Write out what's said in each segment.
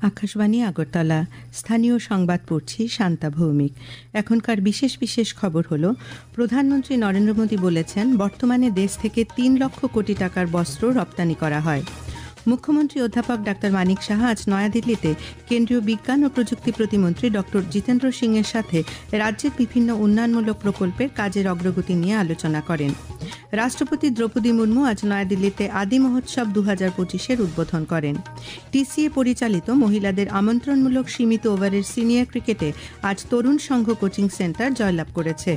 আকাশবাণী আগরতলা। স্থানীয় সংবাদ পড়ছি শান্তা ভৌমিক। এখনকার বিশেষ বিশেষ খবর হলো, প্রধানমন্ত্রী নরেন্দ্র মোদী বলেছেন বর্তমানে দেশ থেকে ৩ লক্ষ কোটি টাকার বস্ত্র রপ্তানি করা হয়। মুখ্যমন্ত্রী অধ্যাপক ডাক্তার মানিক সাহা আজ নয়াদিল্লিতে কেন্দ্রীয় বিজ্ঞান ও প্রযুক্তি প্রতিমন্ত্রী ডক্টর জিতেন্দ্র সিংয়ের সাথে রাজ্যের বিভিন্ন উন্নয়নমূলক প্রকল্পের কাজের অগ্রগতি নিয়ে আলোচনা করেন। রাষ্ট্রপতি দ্রৌপদী মুর্মু আজ নয়াদিল্লিতে আদি মহোৎসব 2025-এর উদ্বোধন করেন। টিসিএ পরিচালিত মহিলাদের আমন্ত্রণমূলক সীমিত ওভারের সিনিয়র ক্রিকেটে আজ তরুণ সংঘ কোচিং সেন্টার জয়লাভ করেছে।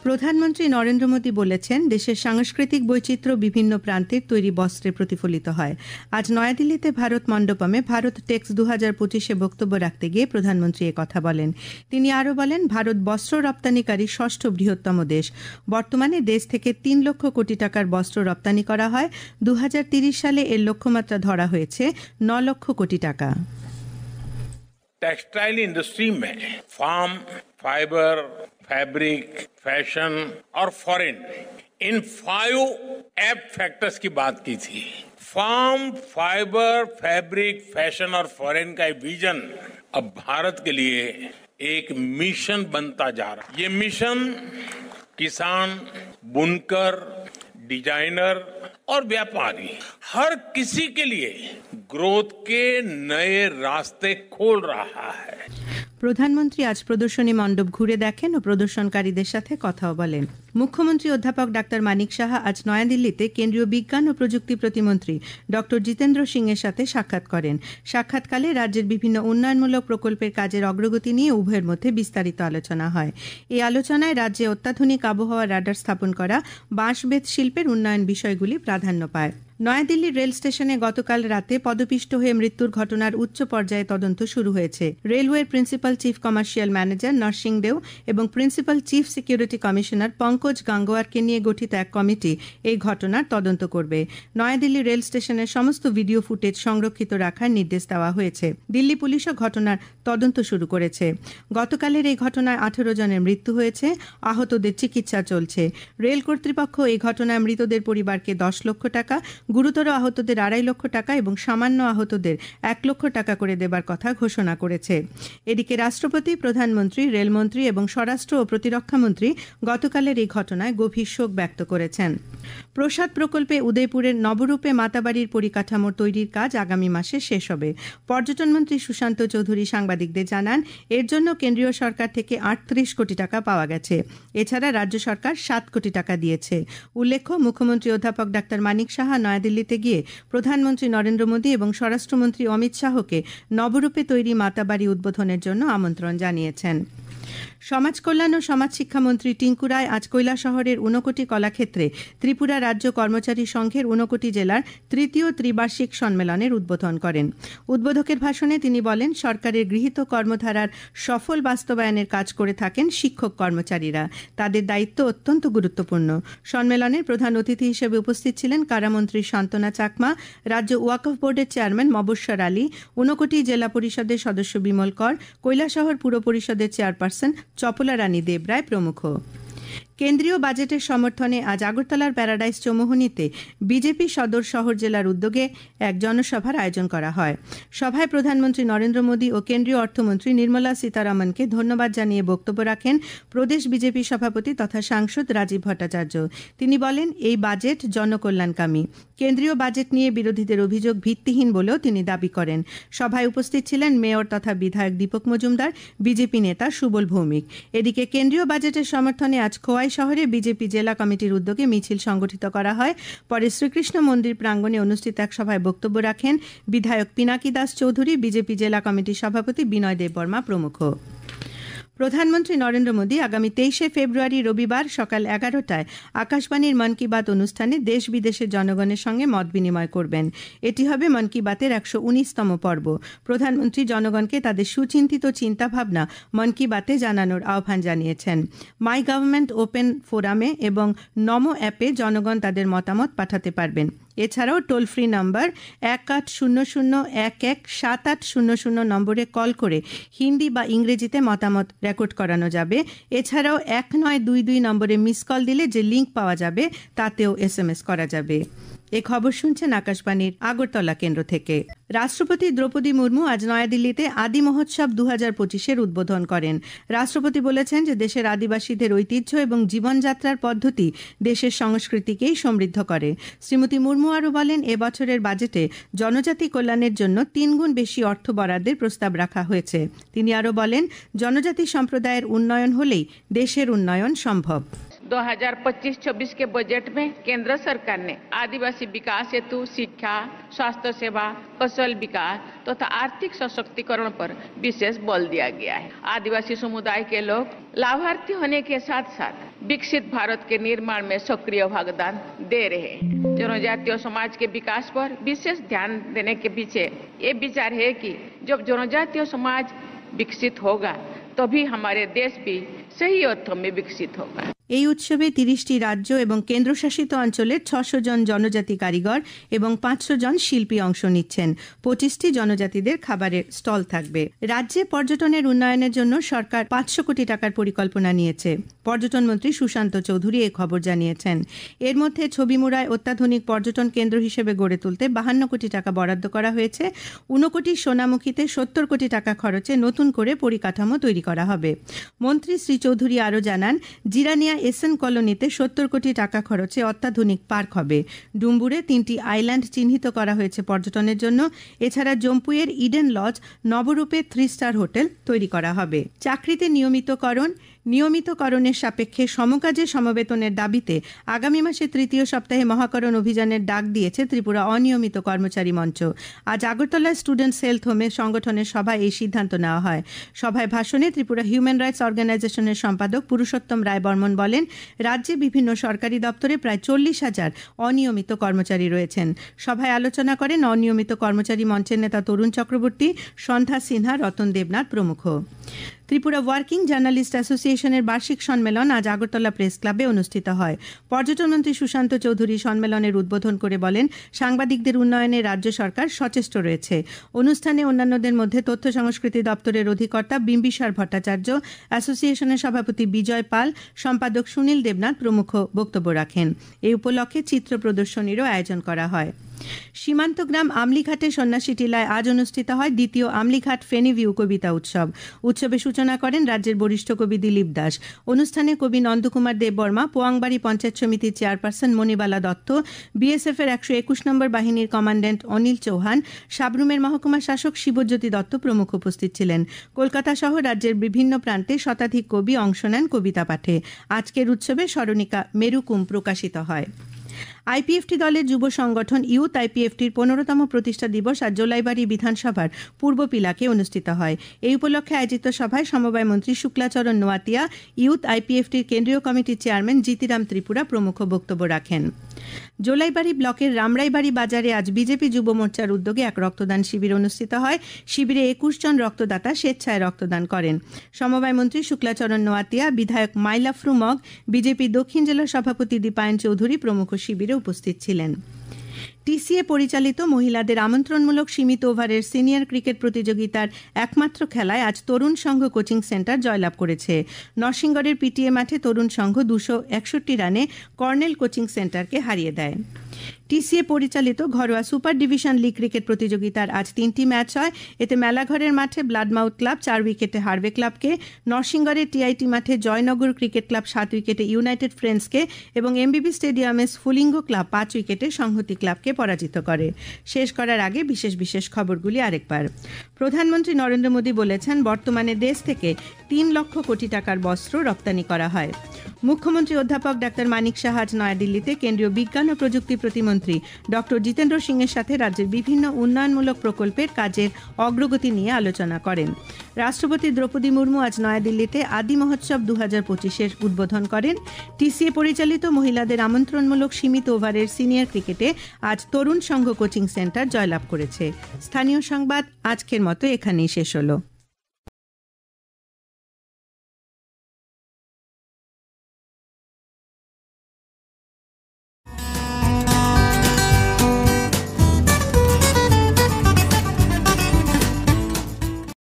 প্রধানমন্ত্রী নরেন্দ্র মোদী বলেছেন দেশের সাংস্কৃতিক বৈচিত্র্য বিভিন্ন প্রান্তের তৈরি বস্ত্রে প্রতিফলিত হয়। আজ নয়াদিল্লিতে ভারত মণ্ডপমে ভারত টেক্স 2025-এ বক্তব্য রাখতে গিয়ে প্রধানমন্ত্রী কথা বলেন। তিনি আরও বলেন, ভারত বস্ত্র রপ্তানিকারী ষষ্ঠ বৃহত্তম দেশ। বর্তমানে দেশ থেকে 3 লক্ষ কোটি টাকার বস্ত্র রপ্তানি করা হয়। 2030 সালে এর লক্ষ্যমাত্রা ধরা হয়েছে 9 লক্ষ কোটি টাকা। टेक्सटाइल इंडस्ट्री में फार्म, फाइबर, फैब्रिक, फैशन और फॉरेन, इन 5 एप फैक्टर्स की बात की थी। फार्म, फाइबर, फैब्रिक, फैशन और फॉरेन का विजन अब भारत के लिए एक मिशन बनता जा रहा है। ये मिशन किसान, बुनकर, डिजाइनर और व्यापारी, हर किसी के लिए ग्रोथ के नए रास्ते खोल रहा है। প্রধানমন্ত্রী আজ প্রদর্শনী মণ্ডপ ঘুরে দেখেন ও প্রদর্শনকারীদের সাথে কথাও বলেন। মুখ্যমন্ত্রী অধ্যাপক ডাক্তার মানিক সাহা আজ নয়াদিল্লিতে কেন্দ্রীয় বিজ্ঞান ও প্রযুক্তি প্রতিমন্ত্রী ডক্টর জিতেন্দ্র সিংয়ের সাথে সাক্ষাৎ করেন। সাক্ষাৎকালে রাজ্যের বিভিন্ন উন্নয়নমূলক প্রকল্পের কাজের অগ্রগতি নিয়ে উভয়ের মধ্যে বিস্তারিত আলোচনা হয়। এই আলোচনায় রাজ্যে অত্যাধুনিক আবহাওয়া রাডার স্থাপন করা, বাঁশবেত শিল্পের উন্নয়ন বিষয়গুলি প্রাধান্য পায়। নয়াদিল্লির রেল স্টেশনে গতকাল রাতে পদপিষ্ট হয়ে মৃত্যুর ঘটনার উচ্চ পর্যায়ে তদন্ত শুরু হয়েছে। রেলওয়ের principal chief commercial manager Narsingh Deo এবং principal chief security commissioner Pankaj গাঙ্গোয়ারকে নিয়ে গঠিত এক কমিটি এই ঘটনার তদন্ত করবে। নয়াদিল্লি রেল স্টেশনের সমস্ত ভিডিও ফুটেজ সংরক্ষিত রাখার নির্দেশ দেওয়া হয়েছে। দিল্লি পুলিশও ঘটনার তদন্ত শুরু করেছে। গতকালের এই ঘটনায় 18 জনের মৃত্যু হয়েছে, আহতদের চিকিৎসা চলছে। রেল কর্তৃপক্ষ এই ঘটনায় মৃতদের পরিবারকে 10 লক্ষ টাকা, গুরুতর আহতদের 2.5 লক্ষ টাকা এবং সামান্য আহতদের 1 লক্ষ টাকা করে দেবার কথা ঘোষণা করেছে। এদিকে রাষ্ট্রপতি, প্রধানমন্ত্রী, রেলমন্ত্রী এবং স্বরাষ্ট্র ও প্রতিরক্ষামন্ত্রী গতকালের এই ঘটনায় গভীর শোক ব্যক্ত করেছেন। প্রসাদ প্রকল্পে উদয়পুরের নবরূপে মাতাবাড়ির পরিকাঠামো তৈরির কাজ আগামী মাসে শেষ হবে। পর্যটন মন্ত্রী সুশান্ত চৌধুরী সাংবাদিকদের জানান, এর জন্য কেন্দ্রীয় সরকার থেকে 38 কোটি টাকা পাওয়া গেছে। এছাড়া রাজ্য সরকার 7 কোটি টাকা দিয়েছে। উল্লেখ্য, মুখ্যমন্ত্রী অধ্যাপক ডাক্তার মানিক সাহা নয়াদিল্লিতে গিয়ে প্রধানমন্ত্রী নরেন্দ্র মোদী এবং স্বরাষ্ট্রমন্ত্রী অমিত শাহকে নবরূপে তৈরি মাতাবাড়ি উদ্বোধনের জন্য আমন্ত্রণ জানিয়েছেন। সমাজ কল্যাণ ও সমাজ শিক্ষামন্ত্রী টিঙ্কু রায় আজ কৈলাসহরের ঊনকোটি কলাক্ষেত্রে ত্রিপুরা রাজ্য কর্মচারী সংঘের ঊনকোটি জেলার 3য় ত্রিবার্ষিক সম্মেলনের উদ্বোধন করেন। উদ্বোধকের ভাষণে তিনি বলেন, সরকারের গৃহীত কর্মধারার সফল বাস্তবায়নের কাজ করে থাকেন শিক্ষক কর্মচারীরা। তাদের দায়িত্ব অত্যন্ত গুরুত্বপূর্ণ। সম্মেলনের প্রধান অতিথি হিসেবে উপস্থিত ছিলেন কারামন্ত্রী শান্তনা চাকমা, রাজ্য ওয়াকফ বোর্ডের চেয়ারম্যান মবস্বর আলী, ঊনকোটি জেলা পরিষদের সদস্য বিমল কর, কৈলাসহর পুর পরিষদের চেয়ারপারসন চপলা রানী দেবরায় প্রমুখ। কেন্দ্রীয় বাজেটের সমর্থনে আজ আগরতলার প্যারাডাইস চৌমুহনীতে বিজেপি সদর শহর জেলার উদ্যোগে এক জনসভার আয়োজন করা হয়। সভায় প্রধানমন্ত্রী নরেন্দ্র মোদী ও কেন্দ্রীয় অর্থমন্ত্রী নির্মলা সীতারামনকে ধন্যবাদ জানিয়ে বক্তব্য রাখেন প্রদেশ বিজেপি সভাপতি তথা সাংসদ রাজীব ভট্টাচার্য। তিনি বলেন, এই বাজেট জনকল্যাণকামী। কেন্দ্রীয় বাজেট নিয়ে বিরোধীদের অভিযোগ ভিত্তিহীন বলেও তিনি দাবি করেন। সভায় উপস্থিত ছিলেন মেয়র তথা বিধায়ক দীপক মজুমদার, বিজেপি নেতা সুবল ভৌমিক। এদিকে কেন্দ্রীয় বাজেটের সমর্থনে আজ খোয়াই শহরে বিজেপি জেলা কমিটির উদ্যোগে মিছিল সংগঠিত করা হয়। পরে শ্রীকৃষ্ণ মন্দির প্রাঙ্গণে অনুষ্ঠিত এক সভায় বক্তব্য রাখেন বিধায়ক পিনাকি দাস চৌধুরী, বিজেপি জেলা কমিটির সভাপতি বিনয় দেববর্মা প্রমুখ। প্রধানমন্ত্রী নরেন্দ্র মোদী আগামী 23শে ফেব্রুয়ারি রবিবার সকাল 11টায় আকাশবাণীর মন কি বাত অনুষ্ঠানে দেশ বিদেশের জনগণের সঙ্গে মত বিনিময় করবেন। এটি হবে মন কি বাতের 119তম পর্ব। প্রধানমন্ত্রী জনগণকে তাদের সুচিন্তিত চিন্তাভাবনা মন কি বাতে জানানোর আহ্বান জানিয়েছেন। মাই গভর্নমেন্ট ওপেন ফোরামে এবং নমো অ্যাপে জনগণ তাদের মতামত পাঠাতে পারবেন। এছাড়াও টোল ফ্রি নম্বর 1800117800 নম্বরে কল করে হিন্দি বা ইংরেজিতে মতামত রেকর্ড করানো যাবে। এছাড়াও 1922 নম্বরে মিস কল দিলে যে লিঙ্ক পাওয়া যাবে তাতেও SMS করা যাবে। এ খবর শুনছেন আকাশবাণীর আগরতলা কেন্দ্র থেকে। রাষ্ট্রপতি দ্রৌপদী মুর্মু আজ নয়াদিল্লিতে আদি মহোৎসব 2025-এর উদ্বোধন করেন। রাষ্ট্রপতি বলেছেন যে দেশের আদিবাসীদের ঐতিহ্য এবং জীবনযাত্রার পদ্ধতি দেশের সংস্কৃতিকেই সমৃদ্ধ করে। শ্রীমতী মুর্মু আরও বলেন, এবছরের বাজেটে জনজাতি কল্যাণের জন্য 3 গুণ বেশি অর্থ বরাদ্দের প্রস্তাব রাখা হয়েছে। তিনি আরও বলেন, জনজাতি সম্প্রদায়ের উন্নয়ন হলেই দেশের উন্নয়ন সম্ভব। 2025-26 के बजट में केंद्र सरकार ने आदिवासी विकास हेतु शिक्षा, स्वास्थ्य सेवा, कौशल विकास तथा आर्थिक सशक्तिकरण पर विशेष बल दिया गया है। आदिवासी समुदाय के लोग लाभार्थी होने के साथ साथ विकसित भारत के निर्माण में सक्रिय योगदान दे रहे हैं। जनजातीय समाज के विकास पर विशेष ध्यान देने के पीछे ये विचार है कि जब जनजातीय समाज विकसित होगा तभी हमारे देश भी सही अर्थों में विकसित होगा। এই উৎসবে 30টি রাজ্য এবং কেন্দ্রশাসিত অঞ্চলের 600 জন জনজাতি কারিগর এবং 500 জন শিল্পী অংশ নিচ্ছেন। 25টি জনজাতিদের খাবারের স্টল থাকবে। রাজ্যে পর্যটনের উন্নয়নের জন্য সরকার 500 কোটি টাকার পরিকল্পনা নিয়েছে। পর্যটন মন্ত্রী সুশান্ত চৌধুরী এই খবর জানিয়েছেন। এর মধ্যে ছবিমুড়ায় অত্যাধুনিক পর্যটন কেন্দ্র হিসেবে গড়ে তুলতে 52 কোটি টাকা বরাদ্দ করা হয়েছে। 59 সোনামুখীতে 70 কোটি টাকা খরচে নতুন করে পরিকাঠামো তৈরি করা হবে। মন্ত্রী শ্রী চৌধুরী আরও জানান, জিরানিয়া এসএন কলোনিতে 70 কোটি টাকা খরচে অত্যাধুনিক পার্ক হবে। ডুম্বুরে 3টি আইল্যান্ড চিহ্নিত করা হয়েছে পর্যটনের জন্য। এছাড়া জম্পুয়ের ইডেন লজ নবরূপে 3 স্টার হোটেল তৈরি করা হবে। চাকরিতে নিয়মিতকরণের সাপেক্ষে সমকাজে সমবেতনের দাবিতে আগামী মাসে 3য় সপ্তাহে মহাকরণ অভিযানের ডাক দিয়েছে ত্রিপুরা অনিয়মিত কর্মচারী মঞ্চ। আজ আগরতলা স্টুডেন্টস হেলথ হোমে সংগঠনের সভায় এই সিদ্ধান্ত নেওয়া হয়। সভায় ভাষণে ত্রিপুরা হিউম্যান রাইটস অর্গানাইজেশনের সম্পাদক পুরুষোত্তম রায় বর্মন বলেন, রাজ্যে বিভিন্ন সরকারি দপ্তরে প্রায় 40,000 অনিয়মিত কর্মচারী রয়েছেন। সভায় আলোচনা করেন অনিয়মিত কর্মচারী মঞ্চের নেতা তরুণ চক্রবর্তী, সন্ধ্যা সিনহা, রতন দেবনাথ প্রমুখ। ত্রিপুরা ওয়ার্কিং জার্নালিস্ট অ্যাসোসিয়েশনের বার্ষিক সম্মেলন আজ আগরতলা প্রেস ক্লাবে অনুষ্ঠিত হয়। পর্যটন মন্ত্রী সুশান্ত চৌধুরী সম্মেলনের উদ্বোধন করে বলেন, সাংবাদিকদের উন্নয়নে রাজ্য সরকার সচেষ্ট রয়েছে। অনুষ্ঠানে অন্যান্যদের মধ্যে তথ্য সংস্কৃতি দপ্তরের অধিকর্তা বিম্বিসার ভট্টাচার্য, অ্যাসোসিয়েশনের সভাপতি বিজয় পাল, সম্পাদক সুনীল দেবনাথ প্রমুখ বক্তব্য রাখেন। এই উপলক্ষে চিত্র প্রদর্শনীরও আয়োজন করা হয়। সীমান্ত গ্রাম আমলিঘাটে সন্ন্যাসী টিলায় আজ অনুষ্ঠিত হয় 2য় আমলিঘাট ফেনীভিউ কবিতা উৎসব। উৎসবে সূচনা করেন রাজ্যের বরিষ্ঠ কবি দিলীপ দাস। অনুষ্ঠানে কবি নন্দকুমার দেববর্মা, পোয়াংবাড়ি পঞ্চায়েত সমিতির চেয়ারপারসন মণিবালা দত্ত, বিএসএফ এর 121 নম্বর বাহিনীর কমান্ড্যান্ট অনিল চৌহান, সাবরুমের মহকুমা শাসক শিবজ্যোতি দত্ত প্রমুখ উপস্থিত ছিলেন। কলকাতা সহ রাজ্যের বিভিন্ন প্রান্তে শতাধিক কবি অংশ নেন কবিতা পাঠে। আজকের উৎসবে স্মরণিকা মেরুকুম প্রকাশিত হয়। আইপিএফটি দলের যুব সংগঠন ইউথ আইপিএফটির 15তম প্রতিষ্ঠা দিবস আজ জোলাইবাড়ি বিধানসভার পূর্ব পিলাকে অনুষ্ঠিত হয়। এই উপলক্ষে আয়োজিত সভায় সমবায় মন্ত্রী শুক্লাচরণ নোয়াতিয়া, ইউথ আইপিএফটির কেন্দ্রীয় কমিটির চেয়ারম্যান জিতিরাম ত্রিপুরা প্রমুখ বক্তব্য রাখেন। জোলাইবাড়ি ব্লকের রামরাইবাড়ি বাজারে আজ বিজেপি যুব মোর্চার উদ্যোগে এক রক্তদান শিবির অনুষ্ঠিত হয়। শিবিরে 21 জন রক্তদাতা স্বেচ্ছায় রক্তদান করেন। সমবায় মন্ত্রী শুক্লাচরণ নোয়াতিয়া, বিধায়ক মাইলাফরু মগ, বিজেপি দক্ষিণ জেলা সভাপতি দীপায়ন চৌধুরী প্রমুখ শিবিরে উপস্থিত ছিলেন। টিসিএ পরিচালিত মহিলাদের আমন্ত্রণমূলক সীমিত ওভারের সিনিয়র ক্রিকেট প্রতিযোগিতার একমাত্র খেলায় আজ তরুণ সংঘ কোচিং সেন্টার জয়লাভ করেছে। নরসিংগড়ের পিটিএ মাঠে তরুণ সংঘ 261 রানে কর্নেল কোচিং সেন্টারকে হারিয়ে দেয়। টিসিএ পরিচালিত ঘরোয়া সুপার ডিভিশন লিগ ক্রিকেট প্রতিযোগিতার আজ 3টি ম্যাচ হয়। এতে মেলাঘরের মাঠে ব্লাডমাউথ ক্লাব 4 উইকেটে হারবে ক্লাবকে, নরসিংগড়ের টিআইটি মাঠে জয়নগর ক্রিকেট ক্লাব 7 উইকেটে ইউনাইটেড ফ্রেন্ডসকে এবং এমবিবি স্টেডিয়ামে স্ফুলিঙ্গ ক্লাব 5 উইকেটে সংহতি ক্লাবকে পরাজিত করে। শেষ করার আগে বিশেষ খবরগুলি আরেকবার। প্রধানমন্ত্রী নরেন্দ্র মোদী বলেছেন, বর্তমানে দেশ থেকে 3 লক্ষ কোটি টাকার বস্ত্র রপ্তানি করা হয়। মুখ্যমন্ত্রী অধ্যাপক ডাক্তার মানিক সাহা আজ নয়াদিল্লিতে কেন্দ্রীয় বিজ্ঞান ও প্রযুক্তি প্রতিমন্ত্রী ডক্টর জিতেন্দ্র সিংয়ের সাথে রাজ্যের বিভিন্ন উন্নয়নমূলক প্রকল্পের কাজের অগ্রগতি নিয়ে আলোচনা করেন। রাষ্ট্রপতি দ্রৌপদী মুর্মু আজ নয়াদিল্লিতে আদি মহোৎসব 2025-এর উদ্বোধন করেন। টিসিএ পরিচালিত মহিলাদের আমন্ত্রণমূলক সীমিত ওভারের সিনিয়র ক্রিকেটে আজ তরুণ সংঘ কোচিং সেন্টার জয়লাভ করেছে। স্থানীয় সংবাদ আজকের মতো এখানেই শেষ হলো।